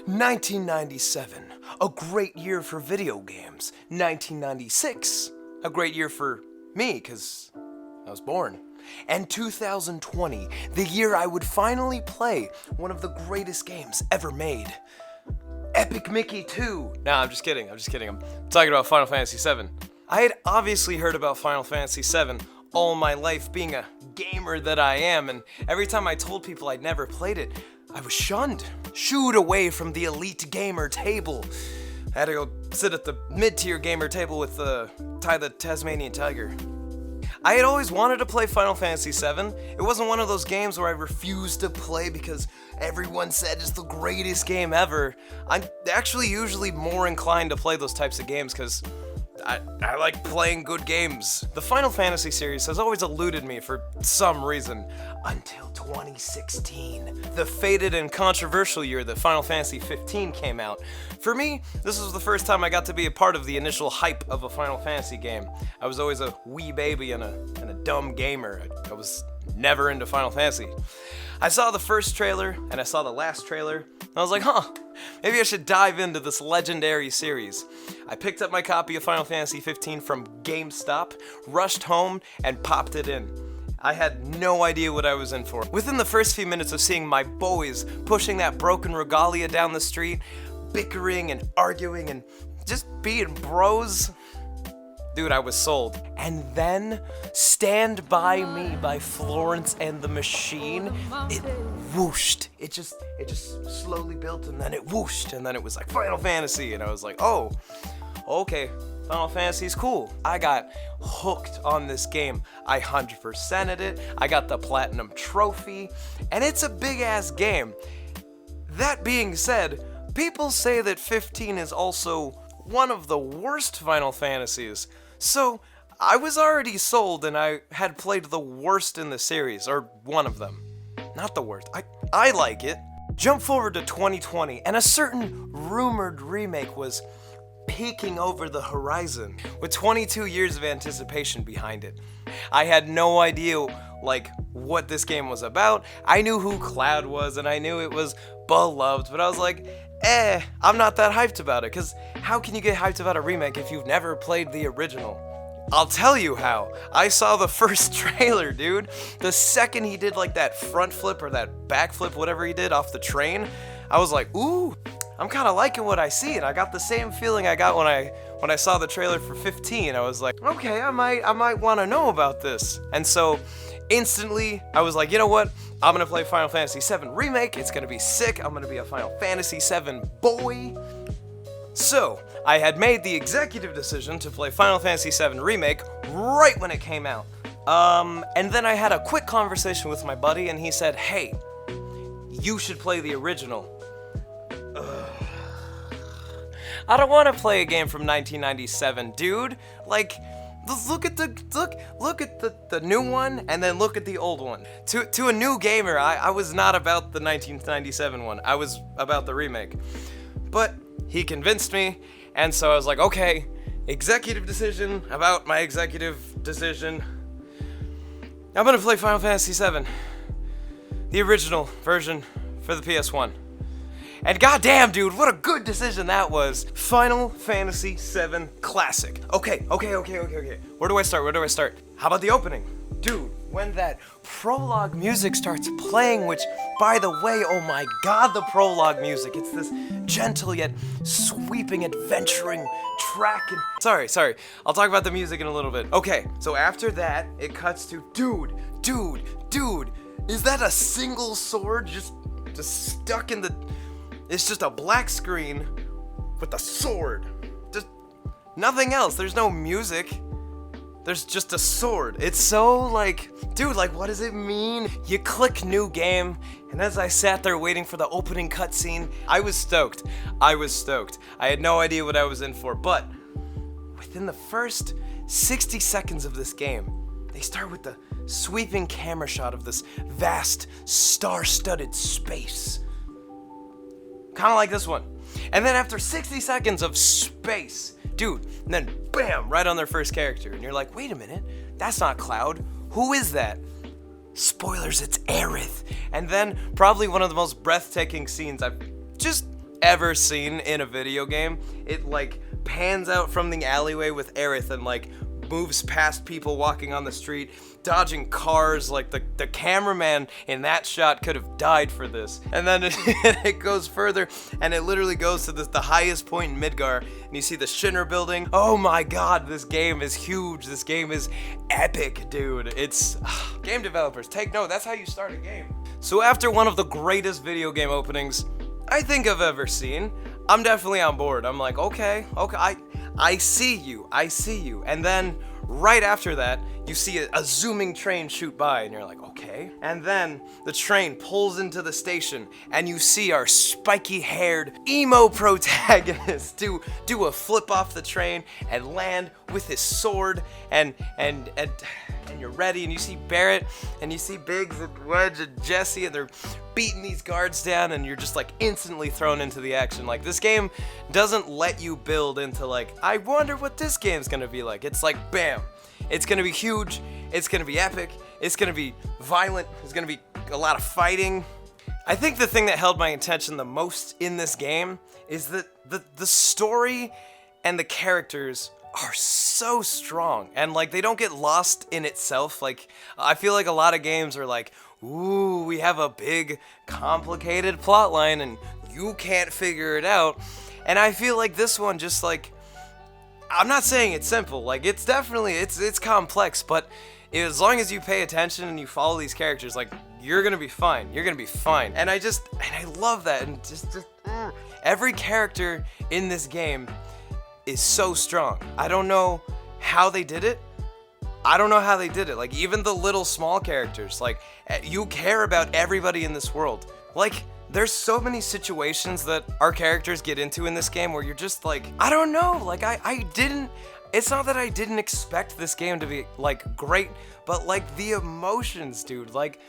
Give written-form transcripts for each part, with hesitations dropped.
1997, a great year for video games. 1996, a great year for me, because I was born. And 2020, the year I would finally play one of the greatest games ever made. Epic Mickey 2. Nah, I'm just kidding. I'm talking about Final Fantasy VII. I had obviously heard about Final Fantasy VII all my life, being a gamer that I am, and every time I told people I'd never played it, I was shunned, shooed away from the elite gamer table. I had to go sit at the mid-tier gamer table with Ty the Tasmanian Tiger. I had always wanted to play Final Fantasy VII. It wasn't one of those games where I refused to play because everyone said it's the greatest game ever. I'm actually usually more inclined to play those types of games because I like playing good games. The Final Fantasy series has always eluded me for some reason, until 2016, the fated and controversial year that Final Fantasy 15 came out. For me, this was the first time I got to be a part of the initial hype of a Final Fantasy game. I was always a wee baby and a dumb gamer. I was never into Final Fantasy. I saw the first trailer, and I saw the last trailer, and I was like, maybe I should dive into this legendary series. I picked up my copy of Final Fantasy 15 from GameStop, rushed home, and popped it in. I had no idea what I was in for. Within the first few minutes of seeing my boys pushing that broken regalia down the street, bickering and arguing and just being bros, dude, I was sold. And then Stand By Me by Florence and the Machine, it whooshed. It just slowly built, and then it whooshed, and then it was like Final Fantasy, and I was like, oh, okay, Final Fantasy's cool. I got hooked on this game. I 100%ed it. I got the Platinum Trophy, and it's a big-ass game. That being said, people say that 15 is also one of the worst Final Fantasies. So, I was already sold, and I had played the worst in the series, or one of them. Not the worst. I like it. Jump forward to 2020, and a certain rumored remake was peeking over the horizon, with 22 years of anticipation behind it. I had no idea, what this game was about. I knew who Cloud was, and I knew it was beloved, but I was like, I'm not that hyped about it, because how can you get hyped about a remake if you've never played the original? I'll tell you how. I saw the first trailer, dude. The second he did that front flip or that back flip, whatever he did off the train, I was like, ooh, I'm kind of liking what I see, and I got the same feeling I got when I saw the trailer for 15. I was like, okay, I might want to know about this. And so instantly, I was like, you know what? I'm gonna play Final Fantasy VII Remake. It's gonna be sick. I'm gonna be a Final Fantasy VII boy. So, I had made the executive decision to play Final Fantasy VII Remake right when it came out. And then I had a quick conversation with my buddy, and he said, hey, you should play the original. I don't want to play a game from 1997, dude. Look at the new one, and then look at the old one. To a new gamer, I was not about the 1997 one. I was about the remake. But he convinced me, and so I was like, okay, executive decision about my executive decision. I'm gonna play Final Fantasy VII, the original version for the PS1. And goddamn, dude, what a good decision that was. Final Fantasy VII Classic. Okay. Where do I start? How about the opening? Dude, when that prologue music starts playing, which, by the way, oh my god, the prologue music. It's this gentle yet sweeping, adventuring track. And sorry. I'll talk about the music in a little bit. Okay, so after that, it cuts to, dude. Is that a single sword just stuck in the... It's just a black screen with a sword. Just nothing else. There's no music. There's just a sword. It's so dude, what does it mean? You click new game, and as I sat there waiting for the opening cutscene, I was stoked. I had no idea what I was in for, but within the first 60 seconds of this game, they start with the sweeping camera shot of this vast, star-studded space. Kind of like this one. And then after 60 seconds of space, dude, and then bam, right on their first character. And you're like, wait a minute, that's not Cloud. Who is that? Spoilers, it's Aerith. And then probably one of the most breathtaking scenes I've just ever seen in a video game. It like pans out from the alleyway with Aerith and like moves past people walking on the street, dodging cars. Like the cameraman in that shot could have died for this. And then it goes further, and it literally goes to the highest point in Midgar, and you see the Shinra building. Oh my god, this game is huge. This game is epic, dude. It's game developers, take note. That's how you start a game. So after one of the greatest video game openings I think I've ever seen, I'm definitely on board. I'm like, okay, I see you. And then right after that, you see a zooming train shoot by, and you're like, okay. And then the train pulls into the station, and you see our spiky-haired emo protagonist do a flip off the train and land with his sword, and you're ready, and you see Barrett, and you see Biggs and Wedge and Jesse, and they're beating these guards down, and you're just like instantly thrown into the action. Like, this game doesn't let you build into like, I wonder what this game's gonna be like. It's like, bam, it's gonna be huge, it's gonna be epic, it's gonna be violent, there's gonna be a lot of fighting. I think the thing that held my attention the most in this game is that the story and the characters are so strong, and like they don't get lost in itself. Like, I feel like a lot of games are like, ooh, we have a big complicated plot line and you can't figure it out. And I feel like this one just like, I'm not saying it's simple, like it's definitely, it's complex, but as long as you pay attention and you follow these characters, like, you're gonna be fine. And I love that. And just every character in this game is so strong. I don't know how they did it. Like, even the little small characters, like, you care about everybody in this world. Like, there's so many situations that our characters get into in this game where you're just like, I don't know, like, it's not that I didn't expect this game to be, like, great, but, like, the emotions, dude, like,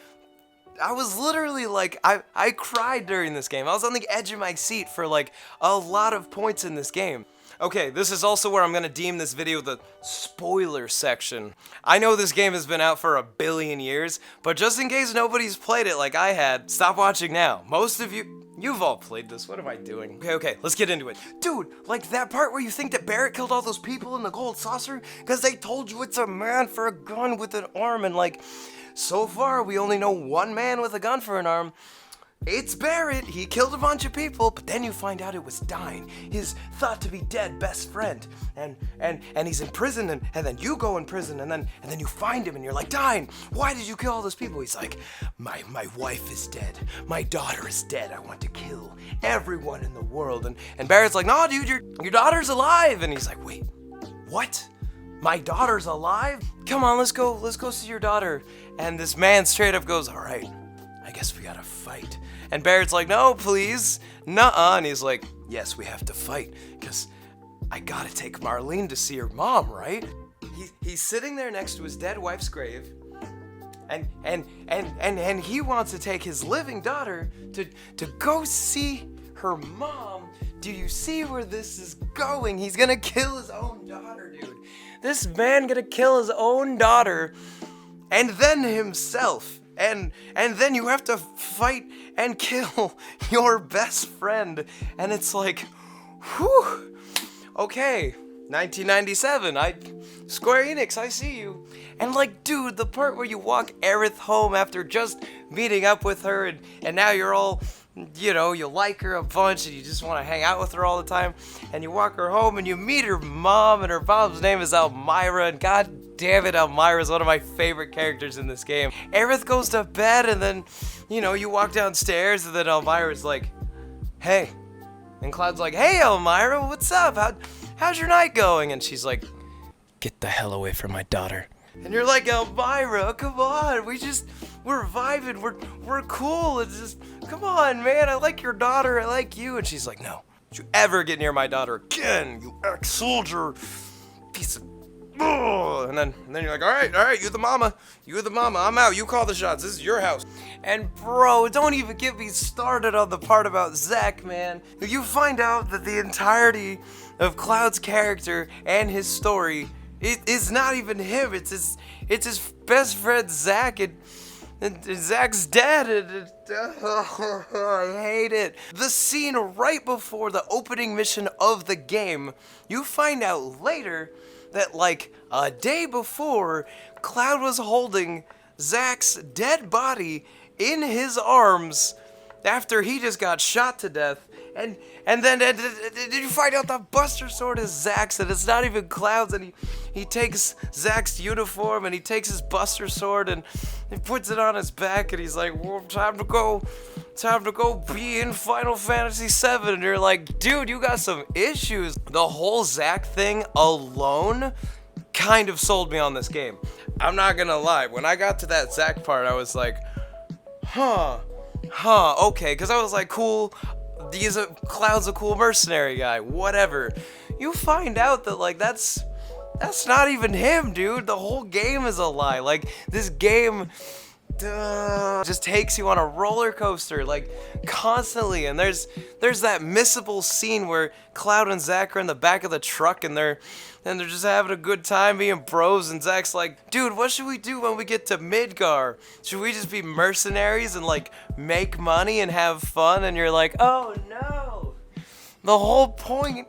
I was literally, like, I cried during this game. I was on the edge of my seat for, like, a lot of points in this game. Okay, this is also where I'm gonna deem this video the spoiler section. I know this game has been out for 1 billion years, but just in case nobody's played it like I had, stop watching now. Most of you've all played this. What am I doing? Okay, let's get into it. Dude, like that part where you think that Barrett killed all those people in the gold saucer because they told you it's a man for a gun with an arm, and like, so far we only know one man with a gun for an arm. It's Barrett. He killed a bunch of people, but then you find out it was Dine, his thought to be dead best friend, and he's in prison, and then you go in prison, and then you find him, and you're like, Dine, why did you kill all those people? He's like, my wife is dead, my daughter is dead, I want to kill everyone in the world, and Barrett's like, no, dude, your daughter's alive, and he's like, wait, what? My daughter's alive? Come on, let's go see your daughter. And this man straight up goes, all right, I guess we gotta fight. And Barrett's like, no, please, nuh-uh. And he's like, yes, we have to fight, because I gotta take Marlene to see her mom, right? He's sitting there next to his dead wife's grave, and he wants to take his living daughter to go see her mom. Do you see where this is going? He's gonna kill his own daughter, dude. This man gonna kill his own daughter, and then himself. And then you have to fight and kill your best friend. And it's like, whew, okay, 1997, Square Enix, I see you. And like, dude, the part where you walk Aerith home after just meeting up with her, and now you're all, you know, you like her a bunch and you just want to hang out with her all the time, and you walk her home and you meet her mom, and her mom's name is Elmira, and god damn it, Elmira is one of my favorite characters in this game. Aerith goes to bed, and then, you know, you walk downstairs, and then Elmira's like, hey. And Cloud's like, hey, Elmira, what's up? How's your night going? And she's like, get the hell away from my daughter. And you're like, Elmira, come on, we're vibing, we're cool, it's just, come on, man, I like your daughter, I like you. And she's like, no, don't you ever get near my daughter again, you ex-soldier, piece of, and then you're like, all right, you're the mama, I'm out, you call the shots, this is your house. And bro, don't even get me started on the part about Zack, man. You find out that the entirety of Cloud's character and his story, it's not even him, it's his best friend Zack, and Zack's dead. I hate it. The scene right before the opening mission of the game, you find out later that like a day before, Cloud was holding Zack's dead body in his arms after he just got shot to death. And then did you find out the Buster Sword is Zack's and it's not even Cloud's, and he takes Zack's uniform and he takes his Buster Sword and he puts it on his back and he's like, well, time to go be in Final Fantasy VII. And you're like, dude, you got some issues. The whole Zack thing alone kind of sold me on this game. I'm not gonna lie, when I got to that Zack part, I was like, okay, because I was like, cool, Cloud's a cool mercenary guy, whatever. You find out that like that's not even him, dude. The whole game is a lie. Like, this game just takes you on a roller coaster, like, constantly. And there's that missable scene where Cloud and Zack are in the back of the truck and they're just having a good time being bros, and Zack's like, dude, what should we do when we get to Midgar? Should we just be mercenaries and like make money and have fun? And you're like, oh no. The whole point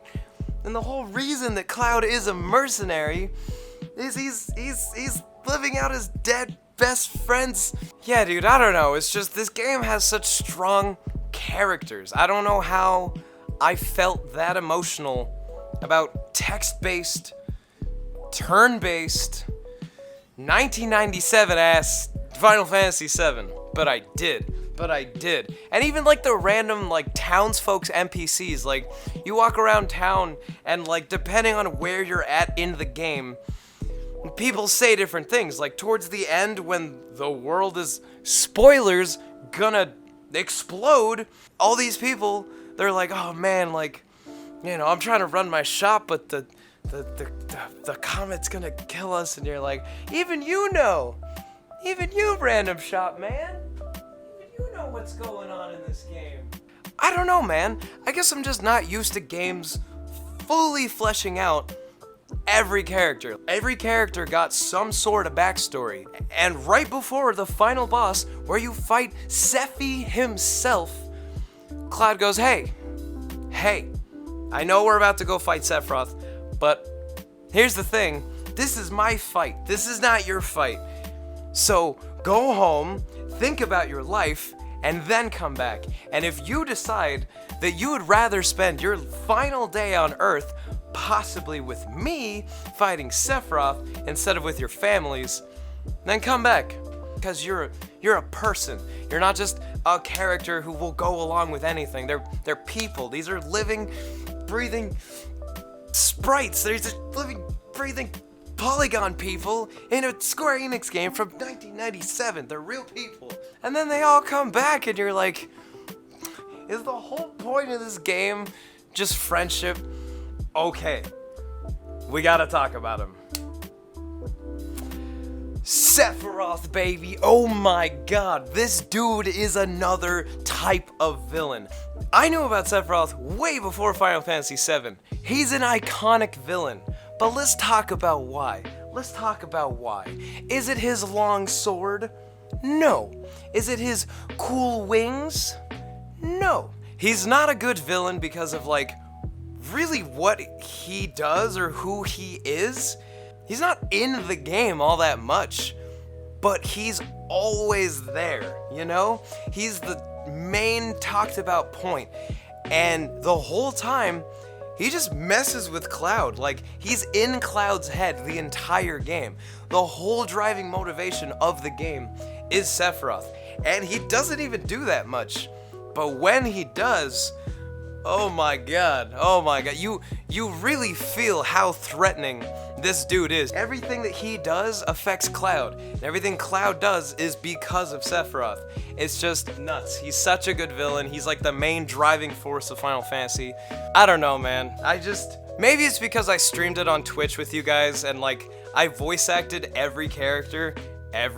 and the whole reason that Cloud is a mercenary is he's living out his dead best friends. Yeah, dude, I don't know. It's just this game has such strong characters. I don't know how I felt that emotional about text-based, turn-based, 1997-ass Final Fantasy VII. But I did. And even like the random like townsfolk's NPCs, like you walk around town and like depending on where you're at in the game, people say different things. Like towards the end when the world is, spoilers, gonna explode, all these people, they're like, oh man, like, you know, I'm trying to run my shop, but the comet's gonna kill us. And you're like, even you random shop man, you know what's going on in this game. I don't know, man. I guess I'm just not used to games fully fleshing out every character. Every character got some sort of backstory. And right before the final boss, where you fight Sephi himself, Cloud goes, hey, I know we're about to go fight Sephiroth, but here's the thing. This is my fight. This is not your fight. So go home, think about your life, and then come back. And if you decide that you would rather spend your final day on Earth possibly with me fighting Sephiroth instead of with your families, then come back. Because you're a person. You're not just a character who will go along with anything. They're people. These are living, breathing sprites. They're just living, breathing polygon people in a Square Enix game from 1997. They're real people. And then they all come back and you're like, is the whole point of this game just friendship? Okay, we gotta talk about him. Sephiroth, baby. Oh my god, this dude is another type of villain. I knew about Sephiroth way before Final Fantasy VII. He's an iconic villain, but let's talk about why. Is it his long sword? No. Is it his cool wings? No. He's not a good villain because of like really what he does or who he is. He's not in the game all that much, but he's always there, you know? He's the main talked about point, and the whole time, he just messes with Cloud. Like, he's in Cloud's head the entire game. The whole driving motivation of the game is Sephiroth, and he doesn't even do that much, but when he does, oh my god, you really feel how threatening this dude is. Everything that he does affects Cloud, and everything Cloud does is because of Sephiroth. It's just nuts. He's such a good villain. He's like the main driving force of Final Fantasy. I don't know, man. Maybe it's because I streamed it on Twitch with you guys, and like, I voice acted every character, and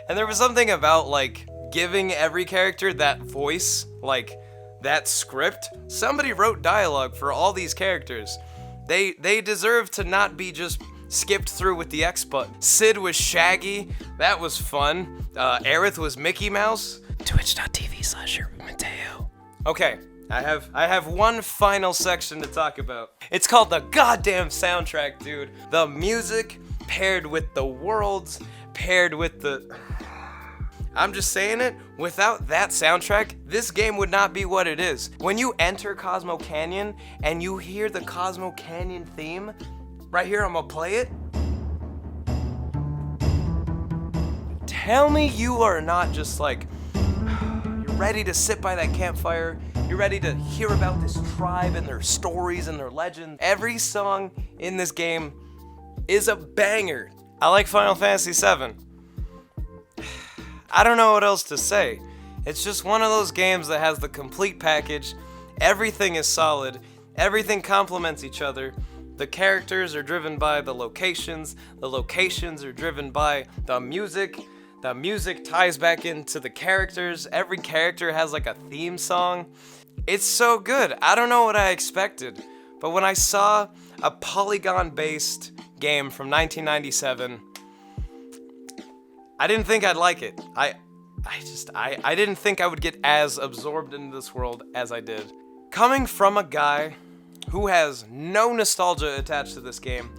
there was something about like, giving every character that voice, like that script. Somebody wrote dialogue for all these characters. They deserve to not be just skipped through with the X button. Sid was Shaggy, that was fun. Aerith was Mickey Mouse. Twitch.tv/Mateo. Okay, I have one final section to talk about. It's called the goddamn soundtrack, dude. The music paired with the worlds, paired with the... I'm just saying it, without that soundtrack, this game would not be what it is. When you enter Cosmo Canyon and you hear the Cosmo Canyon theme, right here, I'm gonna play it. Tell me you are not just like, you're ready to sit by that campfire, you're ready to hear about this tribe and their stories and their legends. Every song in this game is a banger. I like Final Fantasy VII. I don't know what else to say. It's just one of those games that has the complete package. Everything is solid. Everything complements each other. The characters are driven by the locations. The locations are driven by the music. The music ties back into the characters. Every character has like a theme song. It's so good. I don't know what I expected. But when I saw a polygon-based game from 1997, I didn't think I'd like it. I didn't think I would get as absorbed into this world as I did. Coming from a guy who has no nostalgia attached to this game,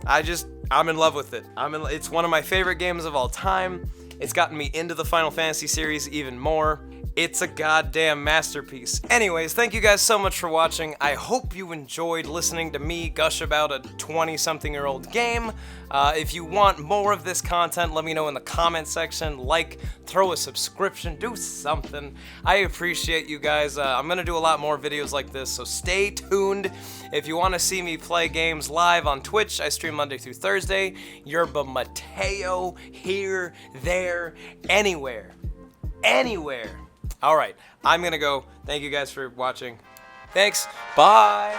I'm in love with it. It's one of my favorite games of all time. It's gotten me into the Final Fantasy series even more. It's a goddamn masterpiece. Anyways, thank you guys so much for watching. I hope you enjoyed listening to me gush about a 20-something-year-old game. If you want more of this content, let me know in the comment section. Like, throw a subscription, do something. I appreciate you guys. I'm gonna do a lot more videos like this, so stay tuned. If you want to see me play games live on Twitch, I stream Monday through Thursday. Yerba Mateo, here, there, anywhere. Anywhere. Alright, I'm gonna go. Thank you guys for watching. Thanks. Bye.